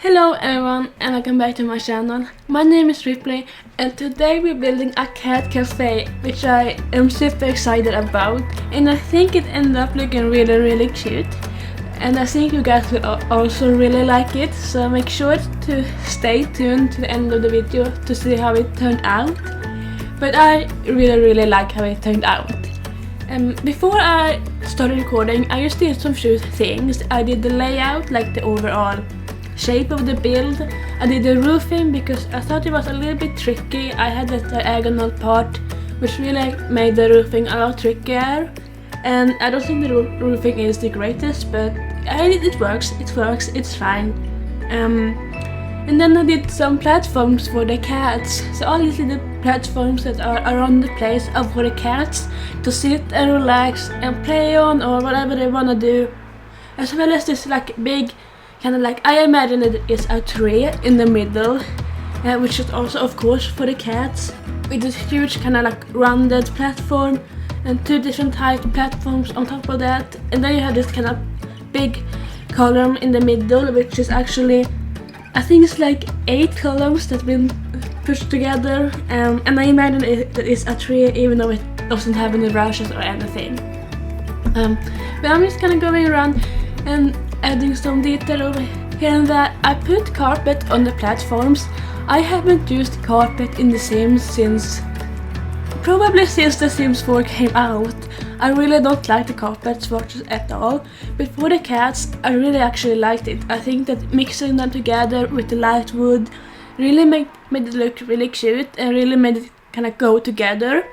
Hello everyone and welcome back to my channel. My name is Ripley and today we're building a cat cafe which I am super excited about, and I think it ended up looking really cute, and I think you guys will also really like it, so make sure to stay tuned to the end of the video to see how it turned out. But I really like how it turned out. Before I started recording, I just did some few things. I did the layout, like the overall shape of the build. I did the roofing because I thought it was a little bit tricky. I had that diagonal part which really made the roofing a lot trickier, and I don't think the roofing is the greatest, but it works, it's fine. And then I did some platforms for the cats, so all these little platforms that are around the place are for the cats to sit and relax and play on or whatever they wanna do, as well as this like big kind of like, I imagine it is a tree in the middle, which is also of course for the cats, with this huge kind of like rounded platform and two different type of platforms on top of that, and then you have this kind of big column in the middle which is actually, I think it's like 8 columns that have been pushed together, and I imagine it is a tree even though it doesn't have any branches or anything. But I'm just kind of going around and adding some detail over here and there. I put carpet on the platforms. I haven't used carpet in The Sims since The Sims 4 came out. I really don't like the carpet swatches at all, but for the cats I really actually liked it. I think that mixing them together with the light wood really made it look really cute and really made it kind of go together.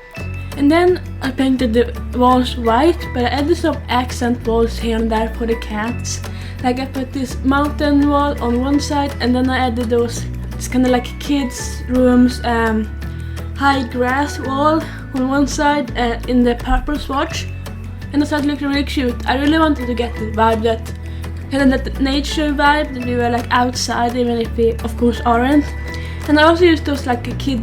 And then I painted the walls white, but I added some accent walls here and there for the cats. Like I put this mountain wall on one side, and then I added this kind of like kids rooms high grass wall on one side in the purple swatch, and I thought it looked really cute. I really wanted to get the vibe that nature vibe, that we were like outside even if we of course aren't. And I also used those like kid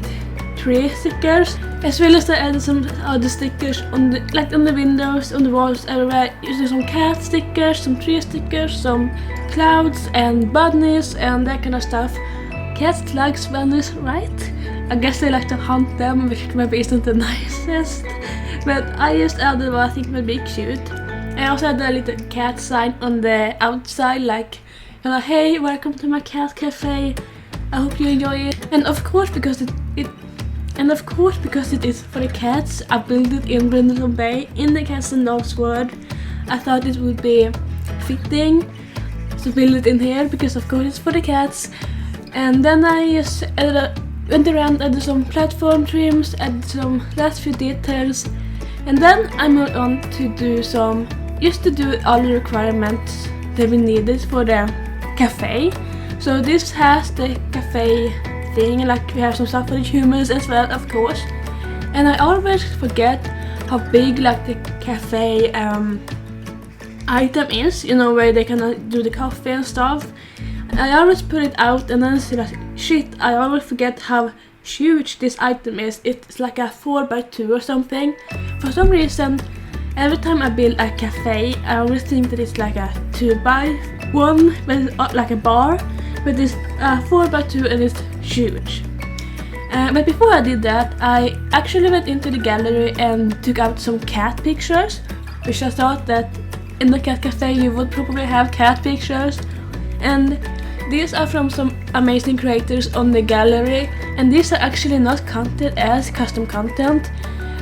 tree stickers, as well as I added some other stickers on the windows, on the walls, everywhere. Using some cat stickers, some tree stickers, some clouds and bunnies and that kind of stuff. Cats like bunnies, right? I guess they like to hunt them, which maybe isn't the nicest, but I just added what I think would be cute. I also had a little cat sign on the outside, like, hey, welcome to my cat cafe, I hope you enjoy it. And of course because it is for the cats, I built it in Brindleton Bay in the Cats and Dogs world. I thought it would be fitting to build it in here because of course it's for the cats. And then I just went around, added some platform trims, added some last few details, and then I moved on to do all the requirements that we needed for the cafe. So this has the cafe thing, like we have some stuff for the humans as well, of course. And I always forget how big like the cafe item is, where they can do the coffee and stuff. And I always put it out and then see like, shit, I always forget how huge this item is. It's like a 4x2 or something. For some reason, every time I build a cafe, I always think that it's like a 2x1, but it's like a bar. But it's 4x2 and it's huge. But before I did that, I actually went into the gallery and took out some cat pictures, which I thought that in the cat cafe you would probably have cat pictures. And these are from some amazing creators on the gallery, and these are actually not counted as custom content.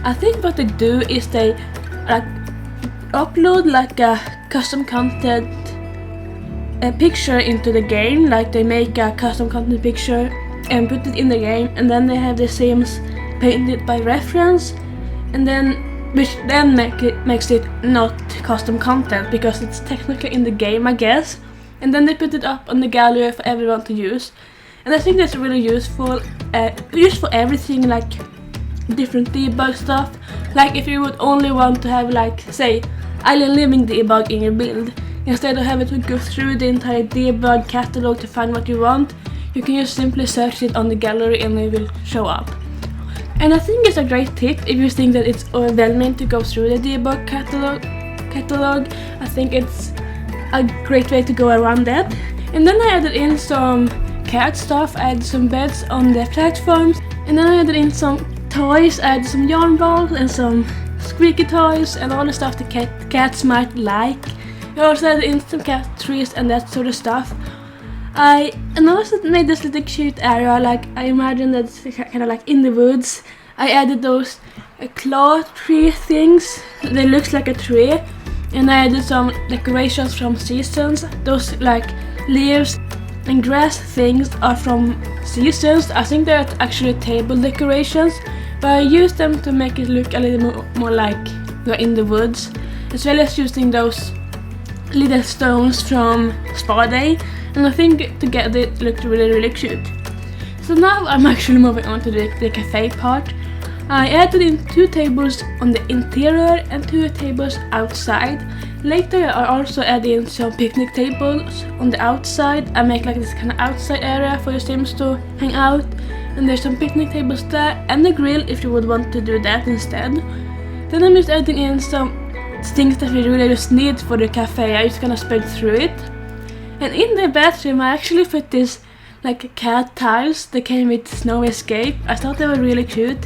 I think what they do is they like upload like a custom content picture into the game, like they make a custom content picture and put it in the game, and then they have the Sims painted by reference, and then which then makes it not custom content because it's technically in the game, I guess. And then they put it up on the gallery for everyone to use, and I think that's really useful. Used for everything, like different debug stuff. Like if you would only want to have like, say, Island Living debug in your build, instead of having to go through the entire debug catalog to find what you want, you can just simply search it on the gallery and it will show up. And I think it's a great tip if you think that it's overwhelming to go through the debug catalog. I think it's a great way to go around that. And then I added in some cat stuff, I added some beds on the platforms, and then I added in some toys, I added some yarn balls and some squeaky toys and all the stuff the cats might like. I also added in some cat trees and that sort of stuff. I also made this little cute area, like I imagine that's kind of like in the woods. I added those claw tree things that looks like a tree, and I added some decorations from seasons. Those like leaves and grass things are from seasons. I think they're actually table decorations, but I used them to make it look a little more like we're in the woods, as well as using those little stones from Spa Day, and I think together it looked really cute. So now I'm actually moving on to the cafe part. I added in 2 tables on the interior and 2 tables outside. Later I also added in some picnic tables on the outside. I make like this kind of outside area for your Sims to hang out, and there's some picnic tables there and the grill if you would want to do that instead. Then I'm just adding in some things that we really just need for the cafe. I just gonna spread through it. And in the bathroom I actually put this like cat tiles that came with Snow Escape. I thought they were really cute,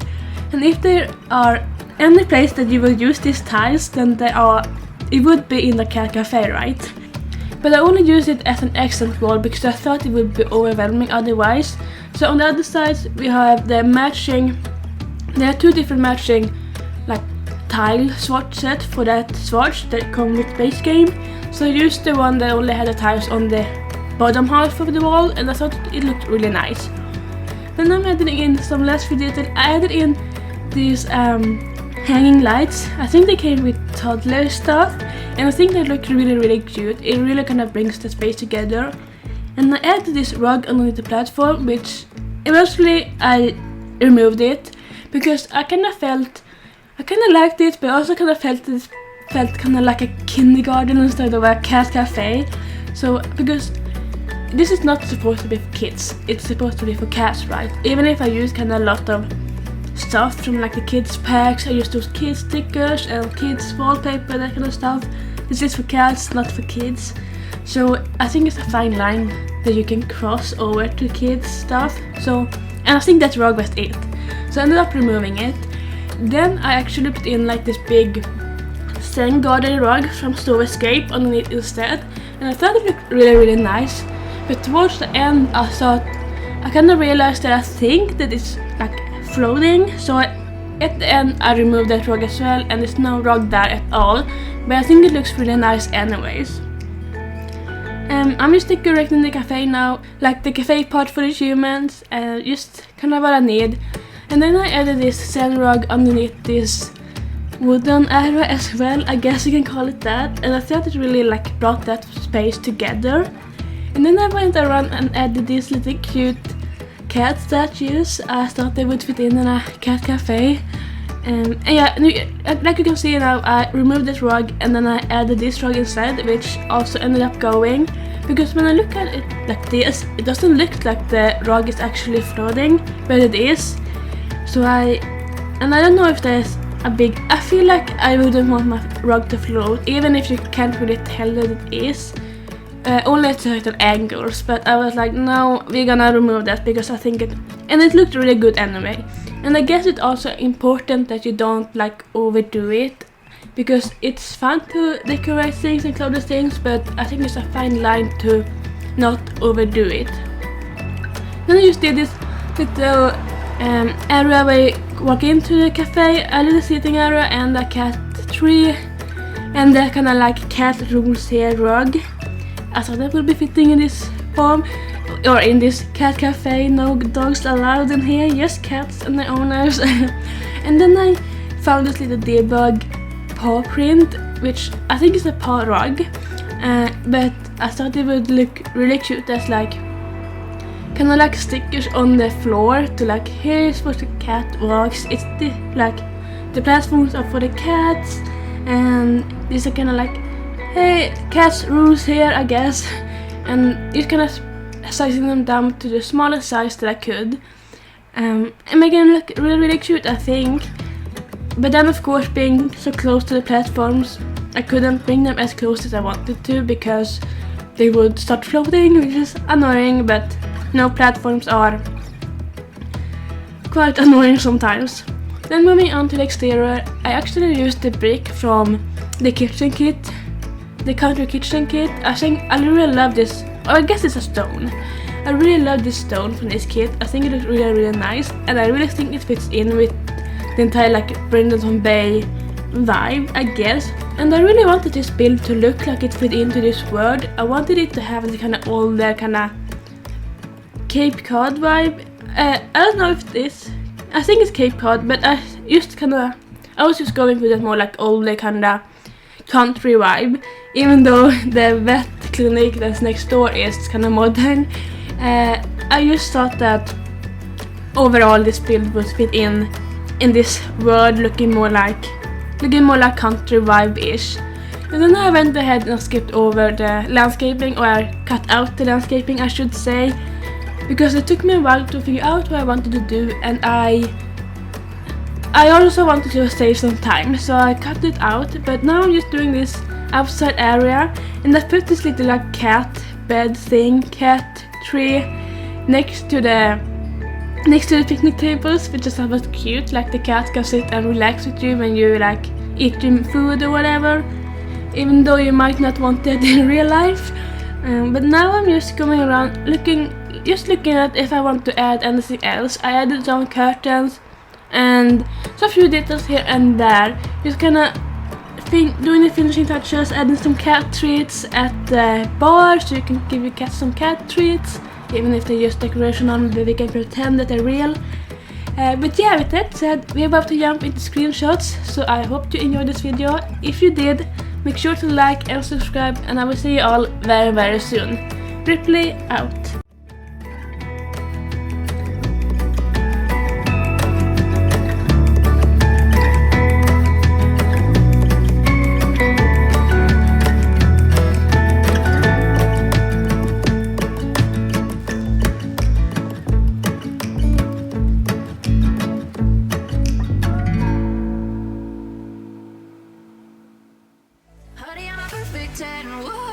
and if there are any place that you will use these tiles, then it would be in the cat cafe, right? But I only use it as an accent wall because I thought it would be overwhelming otherwise. So on the other side we have the matching, there are 2 different matching like tile swatch set for that swatch that come with base game. So I used the one that only had the tiles on the bottom half of the wall, and I thought it looked really nice. Then I'm adding in some less detail. I added in these hanging lights. I think they came with toddler stuff, and I think they look really cute. It really kind of brings the space together. And I added this rug underneath the platform, which eventually I removed it because I kind of liked it, but I also kind of felt kind of like a kindergarten instead of a cat cafe. So because this is not supposed to be for kids, it's supposed to be for cats, right? Even if I use kind of a lot of stuff from like the kids packs, I use those kids stickers and kids wallpaper, that kind of stuff. This is for cats, not for kids. So I think it's a fine line that you can cross over to kids stuff. So, and I think that rug was it. So I ended up removing it. Then I actually put in like this big Zen garden rug from Snow Escape underneath instead, and I thought it looked really nice. But towards the end I kind of realized that I think that it's like floating, so at the end I removed that rug as well, and there's no rug there at all, but I think it looks really nice anyways. I'm just decorating the cafe now, like the cafe part for the humans, just kind of what I need. And then I added this Zen rug underneath this wooden area as well, I guess you can call it that, and I thought it really like brought that space together. And then I went around and added these little cute cat statues. I thought they would fit in a cat cafe. And yeah, like you can see now, I removed this rug and then I added this rug instead, which also ended up going. Because when I look at it like this, it doesn't look like the rug is actually floating, but it is. So I don't know if there's I feel like I wouldn't want my rug to float, even if you can't really tell that it is. Only at certain angles, but I was like, no, we're gonna remove that because I think it looked really good anyway. And I guess it's also important that you don't like overdo it, because it's fun to decorate things and clothe things, but I think it's a fine line to not overdo it. Then I just did this little area where you walk into the cafe, a little sitting area and a cat tree, and the kind of like cat rules here rug. I thought that would be fitting in this form, or in this cat cafe. No dogs allowed in here, just cats and the owners. And then I found this little debug paw print, which I think is a paw rug, but I thought it would look really cute as like kind of like stickers on the floor to like, here's where the cat walks. It's the platforms are for the cats, and these are kind of like, hey, cats rules here, I guess. And just kind of sizing them down to the smallest size that I could, and making them look really cute, I think. But then of course, being so close to the platforms, I couldn't bring them as close as I wanted to, because they would start floating, which is annoying, but no, platforms are quite annoying sometimes. Then moving on to the exterior, I actually used the brick from the kitchen kit, the country kitchen kit. I really love this. I guess it's a stone. I really love this stone from this kit. I think it looks really, really nice, and I really think it fits in with the entire like Brindleton Bay vibe, I guess. And I really wanted this build to look like it fit into this world. I wanted it to have the kind of older, kind of Cape Cod vibe. I don't know if this. I think it's Cape Cod, but I was just going for that more like older kind of country vibe. Even though the vet clinic that's next door is kind of modern, I just thought that overall this build would fit in this world, looking more like country vibe-ish. And then I went ahead and skipped over the landscaping, or I cut out the landscaping, I should say, because it took me a while to figure out what I wanted to do, and I also wanted to save some time, so I cut it out. But now I'm just doing this outside area, and I put this little like cat bed thing, cat tree next to the picnic tables, which I thought was cute. Like the cat can sit and relax with you when you like eat your food or whatever, even though you might not want that in real life. But now I'm just going around looking at if I want to add anything else. I added some curtains and some few details here and there, just kinda doing the finishing touches, adding some cat treats at the bar so you can give your cat some cat treats, even if they're just decoration on, but we can pretend that they're real. But yeah, with that said, we're about to jump into screenshots, so I hope you enjoyed this video. If you did, make sure to like and subscribe, and I will see you all very, very soon. Ripley out. Honey, I'm a perfect 10. Whoa.